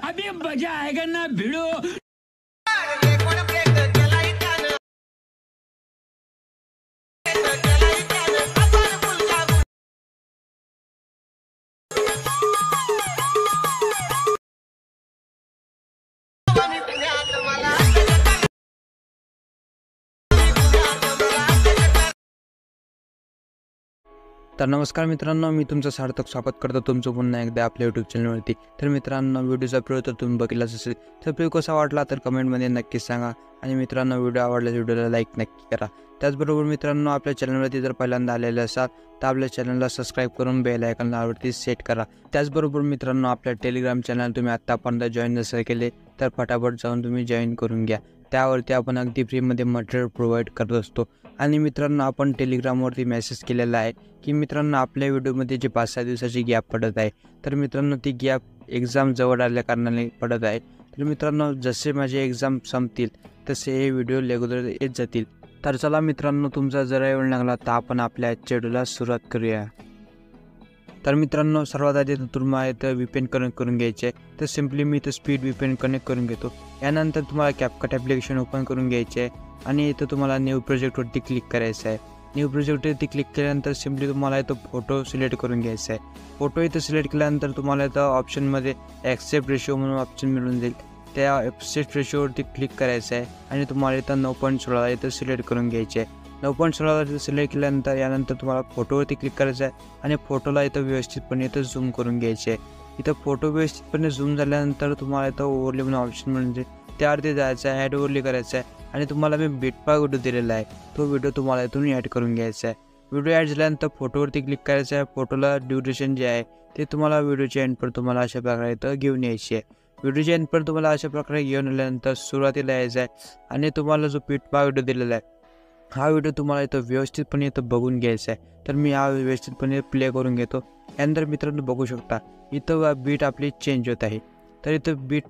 अभी मजा आएगा ना भिड़ो। तर नमस्कार मित्रांनो, मी तुमचं सार्थक स्वागत करतो तुमचं पुन्हा एकदा आपल्या यूट्यूब चॅनलवरती। तर मित्रांनो, व्हिडिओचा प्रयोग तर तुम्ही बघितलाच असेल, तर प्रयोग कसा वाटला तर कमेंटमध्ये नक्कीच सांगा। आणि मित्रांनो, व्हिडिओ आवडल्यास व्हिडिओला लाईक नक्की करा। त्याचबरोबर मित्रांनो, आपल्या चॅनलवरती जर पहिल्यांदा आलेले असाल तर आपल्या चॅनलला सबस्क्राईब करून बेल आयकॉनवरती सेट करा। त्याचबरोबर मित्रांनो, आपल्या टेलिग्राम चॅनल तुम्ही आत्तापर्यंत जॉईन नसेल केले तर फटाफट जाऊन तुम्ही जॉईन करून घ्या। त्यावरती आपण अगदी फ्रीमध्ये मटेरियल प्रोव्हाइड करत असतो। आणि मित्रांनो, आपण टेलिग्रामवरती मेसेज केलेला आहे की मित्रांनो, आपल्या व्हिडिओमध्ये जे 5-6 दिवसाची गॅप पडत आहे, तर मित्रांनो ती गॅप एक्झाम जवळ आल्या कारणाने पडत आहे। तर मित्रांनो, जसे माझे एक्झाम संपतील तसे हे व्हिडिओ रेग्युलर येत जातील। तर चला मित्रांनो, तुमचा जरा वेळ लागला तर आपण आपल्या आजच्या व्हिडिओला सुरुवात करूया। तर मित्रांनो, सर्वात आधी तुम्हाला इथं VPN कनेक्ट करून घ्यायचे आहे। तर सिम्पली मी इथं स्पीड VPN कनेक्ट करून घेतो। यानंतर तुम्हाला CapCut ॲप्लिकेशन ओपन करून घ्यायचे आहे आणि इथं तुम्हाला न्यू प्रोजेक्टवरती क्लिक करायचं आहे। न्यू प्रोजेक्टवरती क्लिक केल्यानंतर सिम्पली तुम्हाला इथं फोटो सिलेक्ट करून घ्यायचा आहे। फोटो इथं सिलेक्ट केल्यानंतर तुम्हाला इथं ऑप्शनमध्ये ॲक्सेप्ट रेशो म्हणून ऑप्शन मिळून जाईल। त्या ॲक्सेप्ट रेशोवरती क्लिक करायचं आहे आणि तुम्हाला इथं 9.16 इथं सिलेक्ट करून घ्यायचे आहे। 9.16 सिलेक्ट केल्यानंतर यानंतर तुम्हाला फोटोवरती क्लिक करायचं आहे आणि फोटोला इथं व्यवस्थितपणे इथं झूम करून घ्यायचे आहे। इथं फोटो व्यवस्थितपणे झूम झाल्यानंतर तुम्हाला इथं ओव्हरले म्हणून ऑप्शन म्हणजे त्यावरती जायचं आहे, ॲड ओव्हरले करायचं आहे आणि तुम्हाला मी बिटपार्क व्हिडिओ दिलेला आहे, तो व्हिडिओ तुम्हाला इथून ॲड करून घ्यायचा आहे। व्हिडिओ ॲड झाल्यानंतर फोटोवरती क्लिक करायचं आहे। फोटोला ड्युरेशन जे आहे ते तुम्हाला व्हिडिओच्या एंडपर्यंत तुम्हाला अशा प्रकारे इथं घेऊन यायची आहे। व्हिडिओच्या एंडपर्यंत तुम्हाला अशा प्रकारे घेऊन आल्यानंतर सुरुवातीला यायचं आहे आणि तुम्हाला जो बिटपार्क व्हिडिओ दिलेला आहे हा व्हिडिओ तुम्हाला इथं व्यवस्थितपणे इथं बघून घ्यायचा आहे। तर मी हा व्यवस्थितपणे प्ले करून घेतो। यानंतर मित्रांनो बघू शकता इथं बीट आपली चेंज होत आहे। तर इथं बीट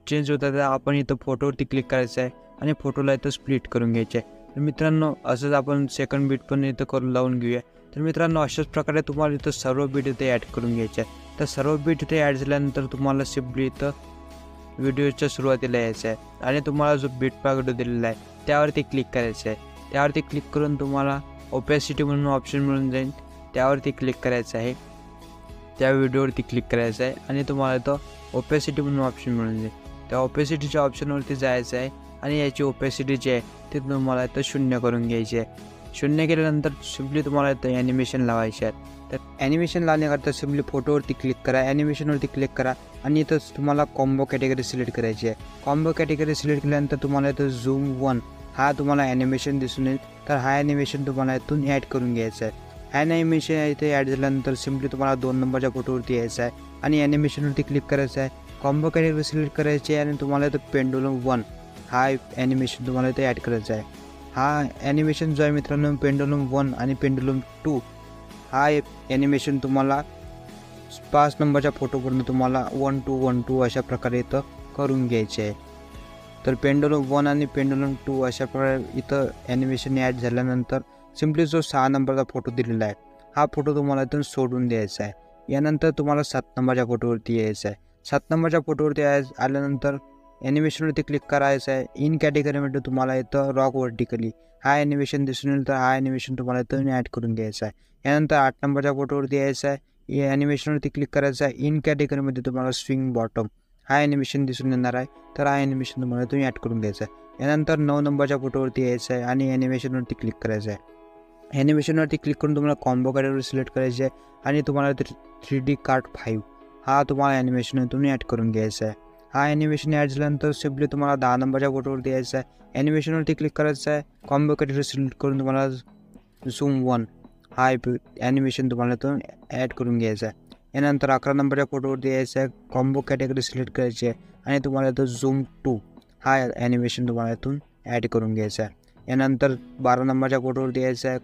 चेंज होत आहे, आपण इथं फोटोवरती क्लिक करायचं आहे आणि फोटोला इथं स्प्लिट करून घ्यायचे आहे। तर मित्रांनो, असंच आपण सेकंड बीट पण इथं करून लावून घेऊया। तर मित्रांनो, अशाच प्रकारे तुम्हाला इथं सर्व बीट इथे ॲड करून घ्यायचे आहे। तर सर्व बीट इथे ॲड झाल्यानंतर तुम्हाला सिम्पली इथं व्हिडिओच्या सुरुवातीला यायचं आहे आणि तुम्हाला जो बिटपार्क व्हिडिओ दिलेला आहे त्यावरती क्लिक करायचं आहे। त्यावरती क्लिक करून तुम्हाला ओपॅसिटी म्हणून ऑप्शन मिळून जाईल, त्यावरती क्लिक करायचं आहे। त्या व्हिडिओवरती क्लिक करायचं आहे आणि तुम्हाला इथं ओपॅसिटी म्हणून ऑप्शन मिळून जाईल। त्या ओपॅसिटीच्या ऑप्शनवरती जायचं आहे आणि याची ओपॅसिटी जी आहे ती तुम्हाला इथं 0 करून घ्यायची आहे। 0 केल्यानंतर सिम्पली तुम्हाला इथं ॲनिमेशन लावायचे आहे। तर ॲनिमेशन लावण्याकरता सिम्पली फोटोवरती क्लिक करा, ॲनिमेशनवरती क्लिक करा आणि इथं तुम्हाला कॉम्बो कॅटेगरी सिलेक्ट करायची आहे। कॉम्बो कॅटेगरी सिलेक्ट केल्यानंतर तुम्हाला इथं झूम 1 हा तुम्हाला ॲनिमेशन दिसून येईल। तर हा ॲनिमेशन तुम्हाला इथून ॲड करून घ्यायचा आहे। हा ॲनिमेशन इथे ॲड झाल्यानंतर सिम्पली तुम्हाला 2 नंबरच्या फोटोवरती यायचं आहे आणि ॲनिमेशनवरती क्लिक करायचं आहे। कॉम्बो कॅटेगरी सिलेक्ट करायची आहे आणि तुम्हाला इथं पेंडुलम 1 हा ॲनिमेशन तुम्हाला इथे ॲड करायचा आहे। हा ॲनिमेशन जो आहे मित्रांनो, पेंडुलम 1 आणि पेंडुलम 2 हा ॲनिमेशन तुम्हाला 5 नंबरच्या फोटोपर्यंत तुम्हाला 1-2-1-2 अशा प्रकारे इथं करून घ्यायचे आहे। तर पेंडुलम 1 आणि पेंडुलम 2 अशा प्रकारे इथं ॲनिमेशन ॲड झाल्यानंतर सिम्पली जो 6 नंबरचा फोटो दिलेला आहे हा फोटो तुम्हाला इथून सोडून द्यायचा आहे। यानंतर तुम्हाला 7 नंबरच्या फोटोवरती यायचं आहे। 7 नंबरच्या फोटोवरती आल्यानंतर ॲनिमेशनवरती क्लिक करायचं आहे। इन कॅटेगरीमध्ये तुम्हाला इथं रॉक व्हर्टिकली हा ॲनिमेशन दिसून येईल, तर हा ॲनिमेशन तुम्हाला इथं ॲड करून घ्यायचा आहे। यानंतर 8 नंबरच्या फोटोवरती यायचं आहे। या ॲनिमेशनवरती क्लिक करायचं आहे। इन कॅटेगरीमध्ये तुम्हाला स्विंग बॉटम हा ॲनिमेशन दिसून येणार आहे, तर हा ॲनिमेशन तुम्हाला इथून ॲड करून घ्यायचा आहे। यानंतर 9 नंबरच्या फोटोवरती यायचं आहे आणि ॲनिमेशनवरती क्लिक करायचं आहे। ॲनिमेशनवरती क्लिक करून तुम्हाला कॉम्बो कॅटेगरी सिलेक्ट करायची आहे आणि तुम्हाला 3D कार्ट 5 हा तुम्हाला ॲनिमेशन इथून ॲड करून घ्यायचा आहे। हा ॲनिमेशन ॲड झाल्यानंतर सिम्पली तुम्हाला 10 नंबरच्या फोटोवरती यायचं आहे। ॲनिमेशनवरती क्लिक करायचं आहे। कॉम्बो कॅटेगरी सिलेक्ट करून तुम्हाला झूम 1 हा ॲनिमेशन तुम्हाला इथून ॲड करून घ्यायचा आहे। यानंतर 11 नंबरच्या फोटोवरती यायचं आहे। कॉम्बो कॅटेगरी सिलेक्ट करायची आहे आणि तुम्हाला इथं झूम 2 हा ॲनिमेशन तुम्हाला इथून ॲड करून घ्यायचा आहे। यानंतर 12 नंबरच्या फोटोवरती यायचं आहे।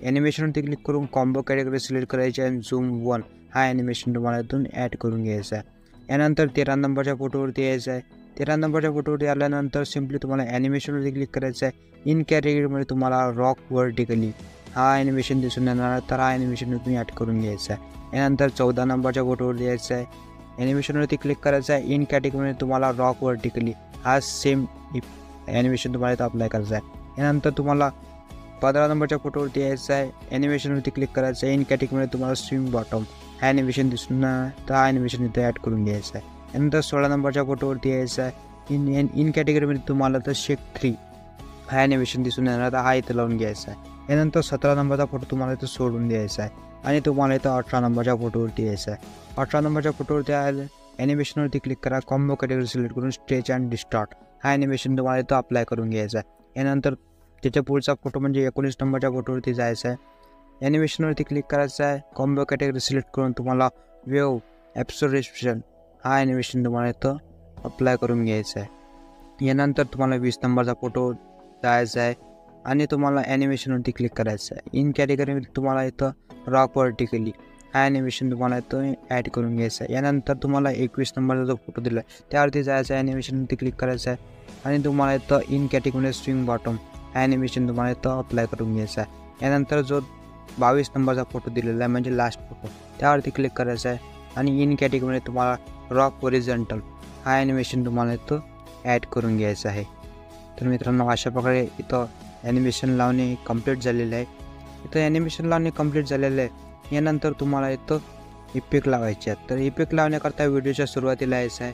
ॲनिमेशनवरती क्लिक करून कॉम्बो कॅटेगरी सिलेक्ट करायची आहे आणि झूम 1 हा ॲनिमेशन तुम्हाला इथून ॲड करून घ्यायचा आहे। यानंतर 13 नंबरच्या फोटोवरती यायचं आहे। 13 नंबरच्या फोटोवरती आल्यानंतर सिम्पली तुम्हाला ॲनिमेशनवरती क्लिक करायचं आहे। इन कॅटेगरीमध्ये तुम्हाला रॉक व्हर्टिकली हा ॲनिमेशन दिसून येणार आहे, तर हा ॲनिमेशन तुम्ही ॲड करून घ्यायचा आहे। यानंतर 14 नंबरच्या फोटोवरती यायचं आहे। ॲनिमेशनवरती क्लिक करायचं आहे. इन कॅटेगरीमध्ये तुम्हाला रॉक व्हर्टिकली हा सेम ॲनिमेशन तुम्हाला इथं अप्लाय करायचा आहे. यानंतर तुम्हाला 15 नंबरच्या फोटोवरती यायचं आहे. ॲनिमेशनवरती क्लिक करायचं आहे. इन कॅटेगरीमध्ये तुम्हाला स्विंग बॉटम हा ॲनिमेशन दिसून तर हा ॲनिमेशन इथं ॲड करून घ्यायचं आहे. यानंतर 16 नंबरच्या फोटोवरती यायचं आहे. इन कॅटेगरीमध्ये तुम्हाला तर शेक 3 हा ॲनिमेशन दिसून येणार, तर हा इथं लावून घ्यायचा आहे. यानंतर 17 नंबरचा फोटो तुम्हाला इथं सोडून द्यायचा आहे आणि तुम्हाला इथं 18 नंबरच्या फोटोवरती यायचं आहे. 18 नंबरच्या फोटोवरती आलं ॲनिमेशनवरती क्लिक करा. कॉम्बो कॅटेगरी सिलेक्ट करून स्ट्रेच अँड डिस्टॉर्ट हा ॲनिमेशन तुम्हाला इथं अप्लाय करून घ्यायचा आहे. यानंतर त्याच्या पुढचा फोटो म्हणजे 19 नंबरच्या फोटोवरती जायचं आहे. ॲनिमेशनवरती क्लिक करायचं आहे. कॉम्बो कॅटेगरी सिलेक्ट करून तुम्हाला वेव ॲब्सोर्प्शन हा ॲनिमेशन तुम्हाला इथं अप्लाय करून घ्यायचा आहे. यानंतर तुम्हाला 20 नंबरचा फोटो जायचा आहे आणि तुम्हाला ॲनिमेशनवरती क्लिक करायचं आहे. इन कॅटेगरीमध्ये तुम्हाला इथं रॉक व्हर्टिकली हा ॲनिमेशन तुम्हाला इथं ॲड करून घ्यायचं आहे. यानंतर तुम्हाला 21 नंबरचा जो फोटो दिला आहे त्यावरती जायचं आहे. ॲनिमेशनवरती क्लिक करायचं आहे आणि तुम्हाला इथं इन कॅटेगरीमध्ये स्विंग बॉटम हा ॲनिमेशन तुम्हाला इथं अप्लाय करून घ्यायचा आहे. यानंतर जो 22 नंबरचा फोटो दिलेला आहे म्हणजे लास्ट फोटो त्यावरती क्लिक करायचं आहे आणि इन कॅटेगरीमध्ये तुम्हाला रॉक हॉरिझॉन्टल हा ॲनिमेशन तुम्हाला इथं ॲड करून घ्यायचं आहे. तर मित्रांनो अशा प्रकारे इथं ॲनिमेशन लावणे कंप्लीट झालेलं आहे. इथं ॲनिमेशन लावणे कंप्लीट झालेलं आहे. यानंतर तुम्हाला इथं इफेक्ट लावायचे आहेत. तर इफेक्ट लावण्याकरता व्हिडिओच्या सुरुवातीला यायचं आहे.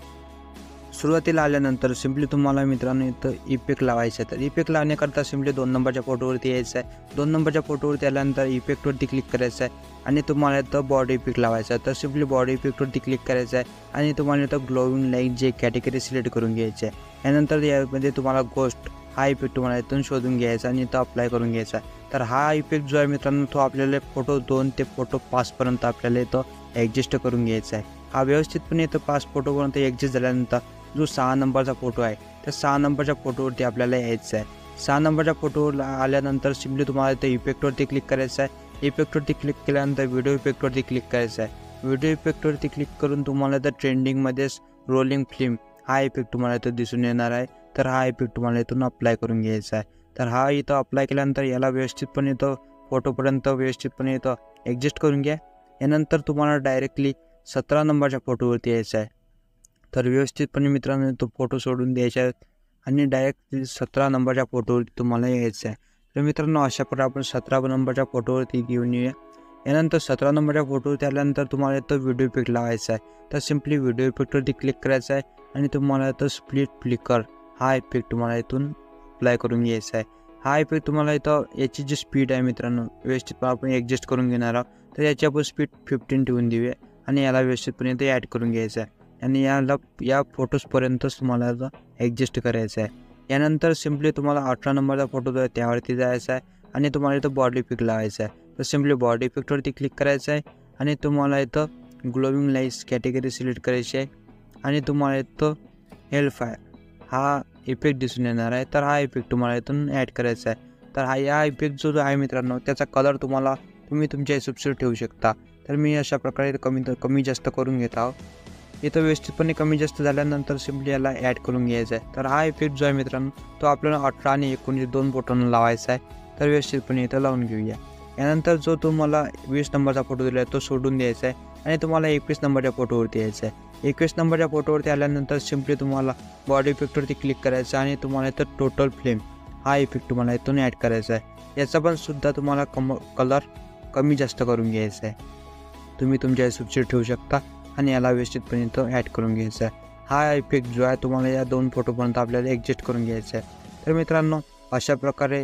सुरुवातीला आल्यानंतर सिम्पली तुम्हाला मित्रांनो इथं इफेक्ट लावायचं आहे. तर इफेक्ट लावण्याकरता सिम्पली 2 नंबरच्या फोटोवरती यायचं आहे. 2 नंबरच्या फोटोवरती आल्यानंतर इफेक्टवरती क्लिक करायचं आहे आणि तुम्हाला इथं बॉडी इफेक्ट लावायचा आहे. तर सिम्पली बॉडी इफेक्टवरती क्लिक करायचं आहे आणि तुम्हाला इथं ग्लोविंग लाईट जे कॅटेगरी सिलेक्ट करून घ्यायची आहे. यानंतर यामध्ये तुम्हाला गोस्ट हा इफेक्ट तुम्हाला इथून शोधून घ्यायचा आणि इथं अप्लाय करून घ्यायचा आहे. तर हा इफेक्ट जो आहे मित्रांनो तो आपल्याला फोटो 2 ते फोटो 5पर्यंत आपल्याला इथं ॲडजस्ट करून घ्यायचा आहे. हा व्यवस्थितपणे इथं 5 फोटोपर्यंत ॲडजस्ट झाल्यानंतर जो 6 नंबरचा फोटो आहे त्या 6 नंबरच्या फोटोवरती आपल्याला यायचं आहे. 6 नंबरच्या फोटोवर आल्यानंतर सिम्पली तुम्हाला इथं इफेक्टवरती क्लिक करायचं आहे. इफेक्टवरती क्लिक केल्यानंतर व्हिडिओ इफेक्टवरती क्लिक करायचं आहे. व्हिडिओ इफेक्टवरती क्लिक करून तुम्हाला इथं ट्रेंडिंगमध्येच रोलिंग फिल्म हा इफेक्ट तुम्हाला इथं दिसून येणार आहे. तर हा इफेक्ट तुम्हाला इथून अप्लाय करून घ्यायचा आहे. तर हा इथं अप्लाय केल्यानंतर याला व्यवस्थितपणे इथं फोटोपर्यंत व्यवस्थितपणे इथं ॲडजस्ट करून घ्या. यानंतर तुम्हाला डायरेक्टली 17 नंबरच्या फोटोवरती यायचं आहे. तर व्यवस्थितपणे मित्रांनो तो फोटो सोडून द्यायचा आहे आणि डायरेक्ट 17 नंबरच्या फोटोवरती तुम्हाला यायचं आहे. तर मित्रांनो अशा प्रकारे आपण 17 नंबरच्या फोटोवरती घेऊन येऊया. यानंतर 17 नंबरच्या फोटोवरती आल्यानंतर तुम्हाला इथं व्हिडिओ इफेक्ट लावायचा आहे. तर सिम्पली व्हिडिओ इफेक्टवरती क्लिक करायचं आहे आणि तुम्हाला इथं स्प्लिट फ्लिकर हा इफेक्ट तुम्हाला इथून अप्लाय करून घ्यायचा आहे. हा इफेक्ट तुम्हाला इथं याची जी स्पीड आहे मित्रांनो व्यवस्थितपणे आपण ॲडजस्ट करून घेणार आहोत. तर याची आपण स्पीड 15 ठेवून देऊया आणि याला व्यवस्थितपणे इथे ॲड करून घ्यायचं आहे आणि या फोटोजपर्यंतच तुम्हाला आता ॲडजस्ट करायचं आहे. यानंतर सिम्पली तुम्हाला 18 नंबरचा फोटो जो आहे त्यावरती जायचा आहे आणि तुम्हाला इथं बॉडी इफेक्ट लावायचा आहे. तर सिम्पली बॉडी इफेक्टवरती क्लिक करायचं आहे आणि तुम्हाला इथं ग्लोविंग लाईट्स कॅटेगरी सिलेक्ट करायची आहे आणि तुम्हाला इथं हेलफायर हा इफेक्ट दिसून येणार आहे. तर हा इफेक्ट तुम्हाला इथून ॲड करायचा आहे. तर या इफेक्ट जो आहे मित्रांनो त्याचा कलर तुम्ही तुमच्या हिशोबावर ठेवू शकता. तर मी अशा प्रकारे कमी जास्त करून घेत आहोत. इथं व्यवस्थितपणे कमी जास्त झाल्यानंतर सिम्पली याला ॲड करून घ्यायचा आहे. तर हा इफेक्ट जो आहे मित्रांनो तो आपल्याला 18 आणि 19 2 फोटोंना लावायचा आहे. तर व्यवस्थितपणे इथं लावून घेऊया. यानंतर जो तुम्हाला 20 नंबरचा फोटो दिला आहे तो सोडून द्यायचा आहे आणि तुम्हाला 21 नंबरच्या फोटोवरती यायचं आहे. 21 नंबरच्या फोटोवरती आल्यानंतर सिम्पली तुम्हाला बॉडी इफेक्टवरती क्लिक करायचं आणि तुम्हाला इथं टोटल फ्लेम हा इफेक्ट तुम्हाला इथून ॲड करायचा आहे. याचा पण सुद्धा तुम्हाला कलर कमी जास्त करून घ्यायचा आहे. तुम्ही तुमच्या हिशोबावर ठेवू शकता आणि याला व्यवस्थितपणे इथं ॲड करून घ्यायचा आहे. हा इफेक्ट जो आहे तुम्हाला या 2 फोटोपर्यंत आपल्याला ॲडजस्ट करून घ्यायचा आहे. तर मित्रांनो अशा प्रकारे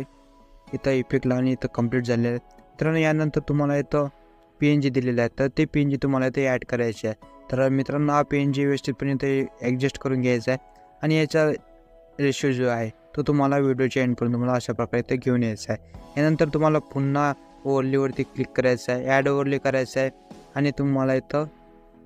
इथं इफेक्ट लावणे इथं कंप्लीट झालेलं आहे. मित्रांनो यानंतर तुम्हाला इथं PNG दिलेलं आहे तर ते PNG तुम्हाला इथे ॲड करायचे आहे. तर मित्रांनो हा PNG व्यवस्थितपणे इथे ॲडजस्ट करून घ्यायचा आहे आणि याचा रेशो जो आहे तो तुम्हाला व्हिडिओच्या एंडपर्यंत तुम्हाला अशा प्रकारे इथे घेऊन यायचा आहे. यानंतर तुम्हाला पुन्हा ओव्हरलीवरती क्लिक करायचं आहे, ॲड ओव्हरली करायचं आहे आणि तुम्हाला इथं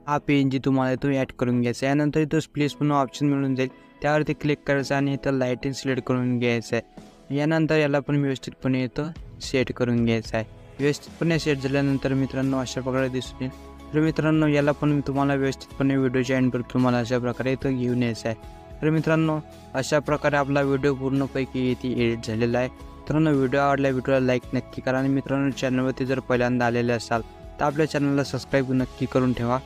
हा PNG तुम्हाला इथं ॲड करून घ्यायचा आहे. यानंतर इथं स्प्लिस म्हणून ऑप्शन मिळून जाईल त्यावरती क्लिक करायचं आणि इथं लाईटिंग सिलेक्ट करून घ्यायचं आहे. यानंतर याला पण व्यवस्थितपणे इथं सेट करून घ्यायचं आहे. व्यवस्थितपणे सेट झाल्यानंतर मित्रांनो अशा प्रकारे दिसून येईल. तर मित्रांनो याला पण तुम्हाला व्यवस्थितपणे व्हिडिओच्या एंडपर्यंत तुम्हाला अशा प्रकारे इथं घेऊन यायचं आहे. तर मित्रांनो अशा प्रकारे आपला व्हिडिओ पूर्णपैकी इथे एडिट झालेला आहे. मित्रांनो व्हिडिओ आवडला व्हिडिओला लाईक नक्की करा आणि मित्रांनो चॅनलवरती जर पहिल्यांदा आलेले असाल तर आपल्या चॅनलला सबस्क्राईब नक्की करून ठेवा.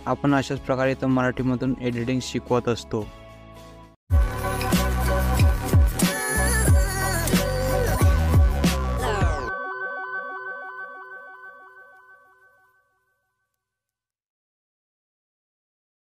आपण अशाच प्रकारे इथं मराठीमधून एडिटिंग शिकवत असतो.